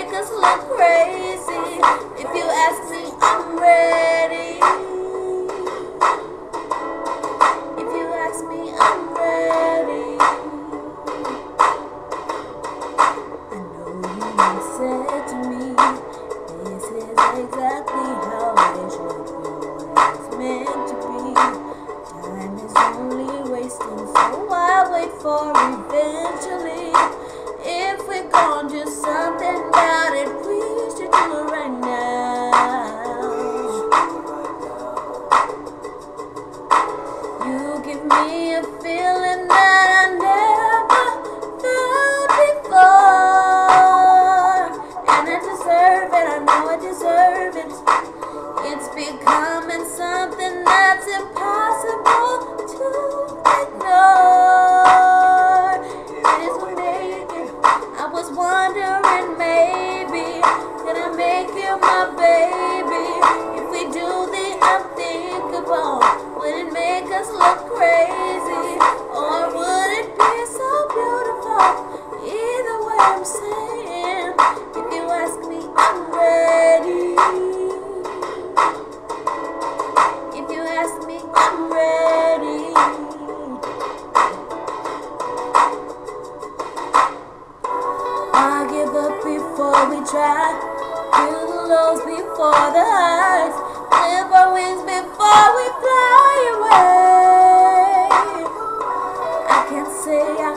make us look crazy. If you ask me, I'm ready. If you ask me, I'm ready. I know you said to me, this is exactly how it should go. It's meant to be. Time is only wasting, so I wait for eventually. If we're gonna do something about it, we should do it right now. You give me a feeling that I never felt before, and I deserve it, I know I deserve it. It's becoming something that's impossible to ignore. It is amazing. I was wondering, maybe can I make you my baby? If we do the unthinkable, would it make us look crazy, or would it be so beautiful? Either way, I'm saying, if you ask me, I'm ready. If you ask me, I'm ready. I give up before we try. Feel the lows before the highs. Clip our wings before we fly away. I can't say I